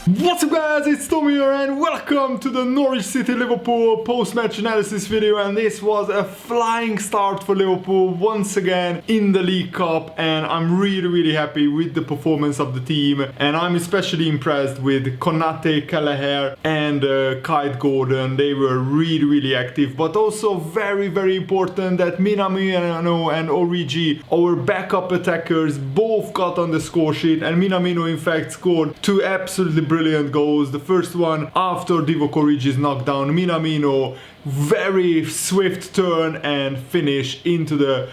What's up guys, it's Tommy here and welcome to the Norwich City Liverpool post-match analysis video. And this was a flying start for Liverpool once again in the League Cup, and I'm really happy with the performance of the team, and I'm especially impressed with Konate, Kelleher and Kite Gordon. They were really active, but also very important that Minamino and Origi, our backup attackers, both got on the score sheet, and Minamino in fact scored two absolutely brilliant goals. The first one after Origi's knockdown. Minamino, very swift turn and finish into the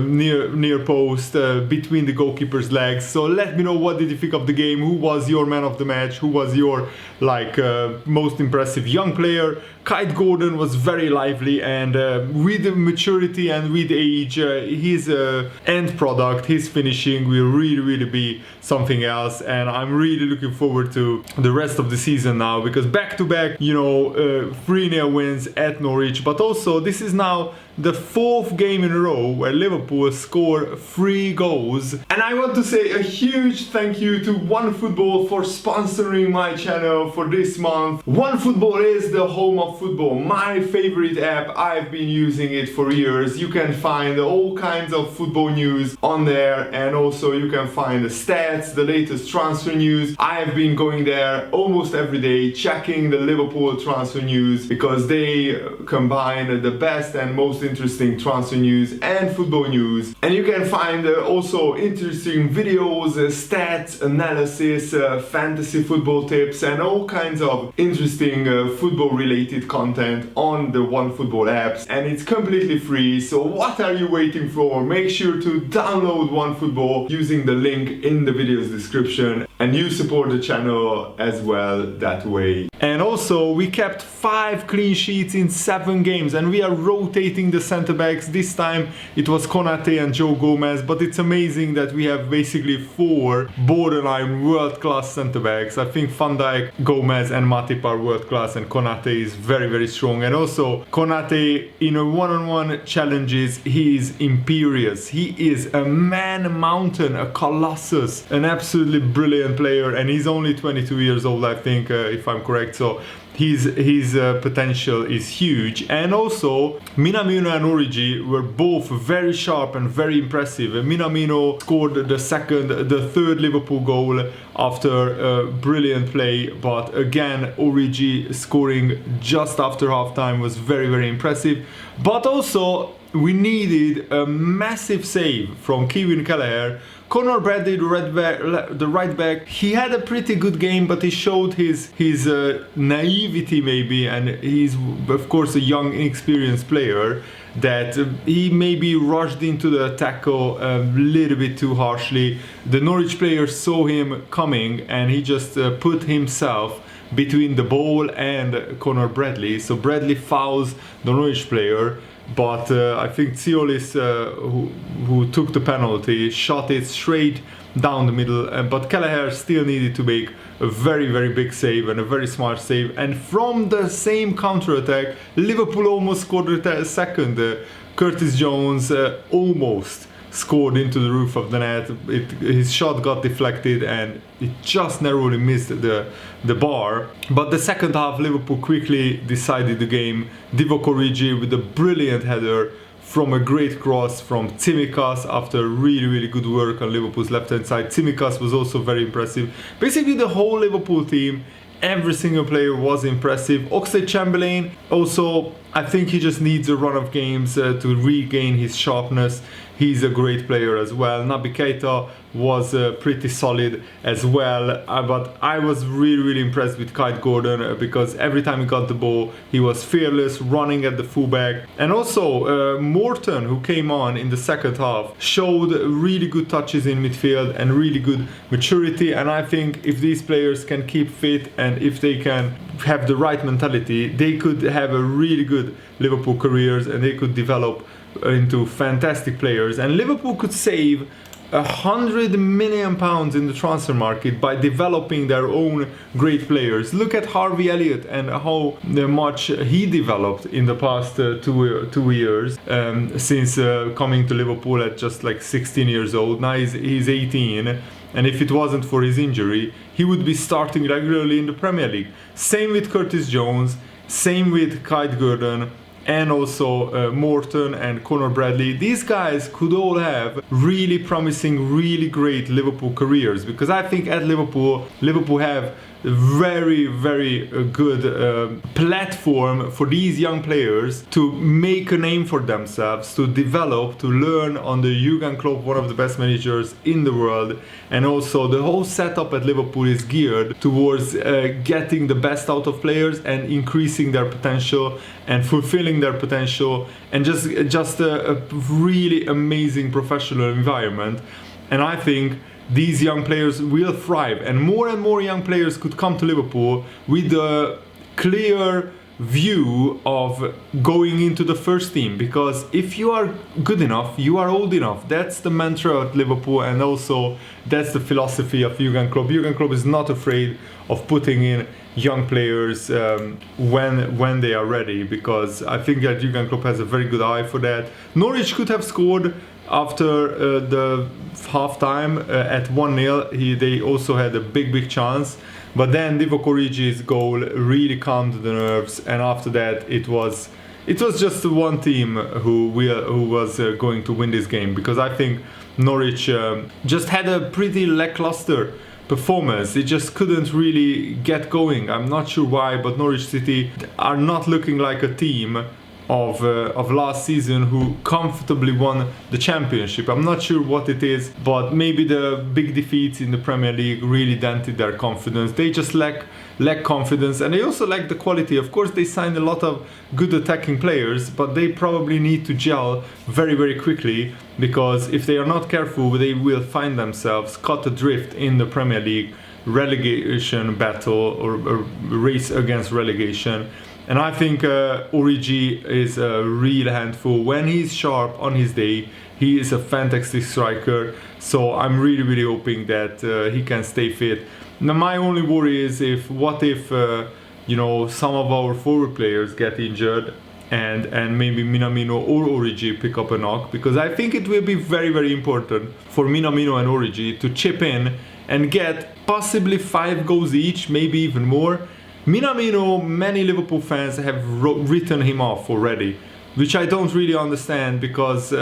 near post between the goalkeeper's legs. So let me know, what did you think of the game? Who was your man of the match? Who was your most impressive young player? Kite Gordon was very lively, and with maturity and with age, his end product, his finishing will really be something else. And I'm really looking forward to the rest of the season now, because back-to-back 3-0 wins at Norwich, but also this is now the fourth game in a row where Liverpool scored 3 goals. And I want to say a huge thank you to OneFootball for sponsoring my channel for this month. OneFootball is the home of football, my favorite app. I've been using it for years. You can find all kinds of football news on there, and also you can find the stats, the latest transfer news. I've been going there almost every day, checking the Liverpool transfer news, because they combine the best and most interesting transfer news and football news. And you can find also interesting videos, stats, analysis, fantasy football tips, and all kinds of interesting football related content on the OneFootball apps. And it's completely free, so what are you waiting for? Make sure to download OneFootball using the link in the video's description, and you support the channel as well that way. And also, we kept 5 clean sheets in 7 games, and we are rotating the center backs. This time it was Konate and Joe Gomez, but it's amazing that we have basically 4 borderline world-class center backs. I think Van Dijk, Gomez and Matip are world-class, and Konate is very strong. And also Konate in a one-on-one challenges, he is imperious. He is a man mountain, a colossus, an absolutely brilliant player, and he's only 22 years old, I think, if I'm correct. So his potential is huge. And also Minamino and Origi were both very sharp and very impressive. Minamino scored the third Liverpool goal after a brilliant play, but again Origi scoring just after halftime was very impressive. But also we needed a massive save from Kevin Kelleher. Conor Bradley, the right back, he had a pretty good game, but he showed his naivety maybe, and he's of course a young, inexperienced player, that he maybe rushed into the tackle a little bit too harshly. The Norwich player saw him coming, and he just put himself between the ball and Conor Bradley. So Bradley fouls the Norwich player, but I think Siolis, who took the penalty, shot it straight down the middle. But Kelleher still needed to make a very big save, and a very smart save. And from the same counter-attack, Liverpool almost scored a second. Curtis Jones almost scored into the roof of the net. His shot got deflected and it just narrowly missed the bar. But the second half, Liverpool quickly decided the game. Origi with a brilliant header from a great cross from Tsimikas after really good work on Liverpool's left hand side. Tsimikas was also very impressive. Basically the whole Liverpool team, every single player was impressive. Oxlade-Chamberlain also, I think he just needs a run of games to regain his sharpness. He's a great player as well. Naby Keita was pretty solid as well, but I was really impressed with Kite Gordon, because every time he got the ball he was fearless, running at the fullback. And also Morton, who came on in the second half, showed really good touches in midfield and really good maturity. And I think if these players can keep fit, and if they can have the right mentality, they could have a really good Liverpool careers, and they could develop into fantastic players. And Liverpool could save £100 million in the transfer market by developing their own great players. Look at Harvey Elliott and how much he developed in the past 2 years since coming to Liverpool at just like 16 years old. Now he's 18. And if it wasn't for his injury, he would be starting regularly in the Premier League. Same with Curtis Jones, same with Kyle Gordon, and also Morton and Conor Bradley. These guys could all have really promising, really great Liverpool careers, because I think at Liverpool have very, very good platform for these young players to make a name for themselves, to develop, to learn under Jurgen Klopp, one of the best managers in the world. And also the whole setup at Liverpool is geared towards getting the best out of players and increasing their potential and fulfilling their potential, and just a really amazing professional environment. And I think these young players will thrive, and more young players could come to Liverpool with a clear view of going into the first team, because if you are good enough, you are old enough. That's the mantra at Liverpool, and also that's the philosophy of Jurgen Klopp. Jurgen Klopp is not afraid of putting in young players when they are ready, because I think that Jurgen Klopp has a very good eye for that. Norwich could have scored after the half-time at 1-0. They also had a big chance, but then Divock Origi's goal really calmed the nerves, and after that it was just one team who was going to win this game, because I think Norwich just had a pretty lackluster performance. It just couldn't really get going. I'm not sure why, but Norwich City are not looking like a team of last season who comfortably won the championship. I'm not sure what it is, but maybe the big defeats in the Premier League really dented their confidence. They just lack confidence, and they also lack the quality. Of course, they signed a lot of good attacking players, but they probably need to gel very quickly, because if they are not careful, they will find themselves caught adrift in the Premier League relegation battle or race against relegation. And I think Origi is a real handful. When he's sharp on his day, he is a fantastic striker. So I'm really hoping that he can stay fit. Now my only worry is what if some of our forward players get injured and maybe Minamino or Origi pick up a knock, because I think it will be very important for Minamino and Origi to chip in and get possibly 5 goals each, maybe even more. Minamino, many Liverpool fans have written him off already, which I don't really understand, because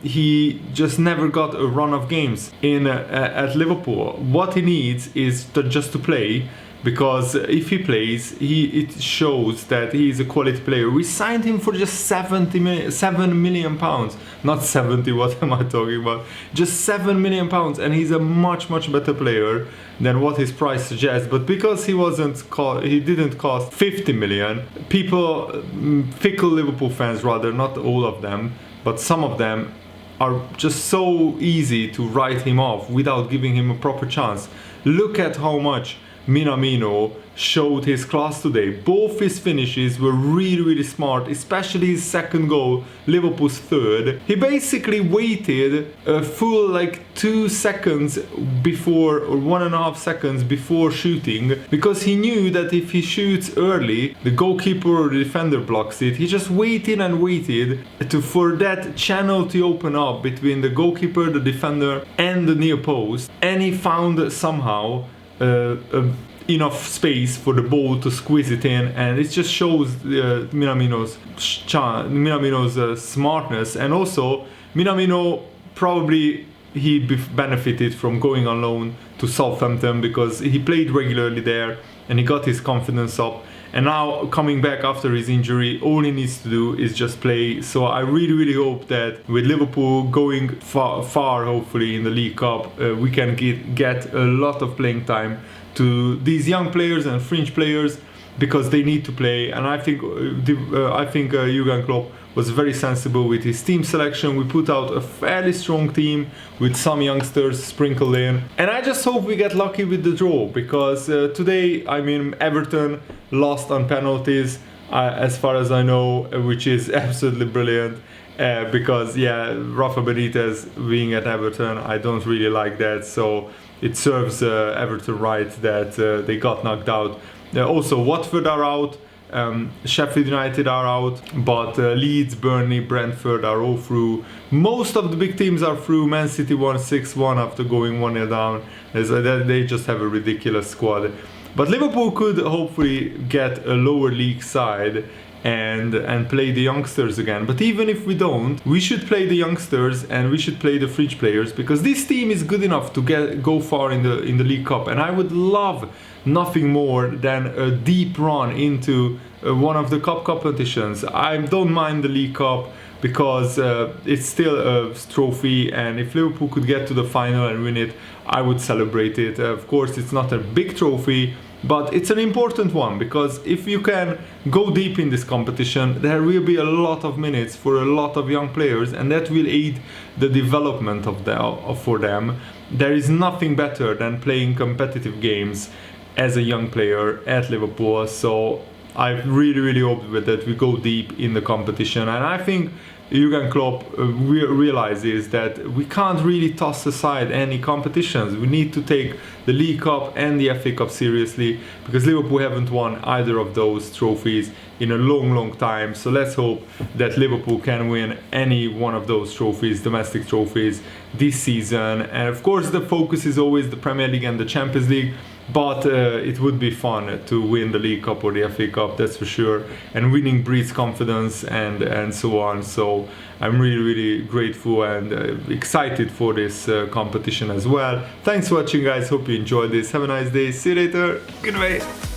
he just never got a run of games at Liverpool. What he needs is just to play, because if he plays, it shows that he is a quality player. We signed him for just £7 million. Not 70, what am I talking about? Just £7 million, and he's a much better player than what his price suggests. But because he didn't cost 50 million, people, fickle Liverpool fans rather, not all of them, but some of them, are just so easy to write him off without giving him a proper chance. Look at how much Minamino showed his class today. Both his finishes were really smart, especially his second goal, Liverpool's third. He basically waited a full 2 seconds before, or 1.5 seconds before shooting, because he knew that if he shoots early, the goalkeeper or the defender blocks it. He just waited and waited for that channel to open up between the goalkeeper, the defender and the near post, and he found somehow enough space for the ball to squeeze it in, and it just shows Minamino's smartness. And also Minamino, probably he benefited from going on loan to Southampton, because he played regularly there and he got his confidence up, and now coming back after his injury, all he needs to do is just play. So I really hope that with Liverpool going far hopefully in the League Cup, we can get a lot of playing time to these young players and fringe players, because they need to play. And I think Jurgen Klopp was very sensible with his team selection. We put out a fairly strong team with some youngsters sprinkled in, and I just hope we get lucky with the draw, because today, Everton lost on penalties, as far as I know, which is absolutely brilliant. because yeah, Rafa Benitez being at Everton, I don't really like that. So it serves Everton right that they got knocked out. Also, Watford are out. Sheffield United are out, but Leeds, Burnley, Brentford are all through. Most of the big teams are through. Man City won 6-1 after going 1-0 down. They just have a ridiculous squad. But Liverpool could hopefully get a lower league side and play the youngsters again. But even if we don't, we should play the youngsters and we should play the fringe players, because this team is good enough to go far in the League Cup. And I would love nothing more than a deep run into one of the cup competitions. I don't mind the League Cup because it's still a trophy, and if Liverpool could get to the final and win it, I would celebrate it. Of course, it's not a big trophy, but it's an important one, because if you can go deep in this competition, there will be a lot of minutes for a lot of young players, and that will aid the development for them. There is nothing better than playing competitive games as a young player at Liverpool. So I really hope that we go deep in the competition, and I think Jurgen Klopp realizes that we can't really toss aside any competitions. We need to take the League Cup and the FA Cup seriously, because Liverpool haven't won either of those trophies in a long time. So let's hope that Liverpool can win any one of those trophies, domestic trophies, this season. And of course the focus is always the Premier League and the Champions League, but it would be fun to win the League Cup or the FA Cup, that's for sure. And winning breeds confidence and so on. So I'm really grateful and excited for this competition as well. Thanks for watching, guys. Hope you enjoyed this. Have a nice day. See you later. Goodbye.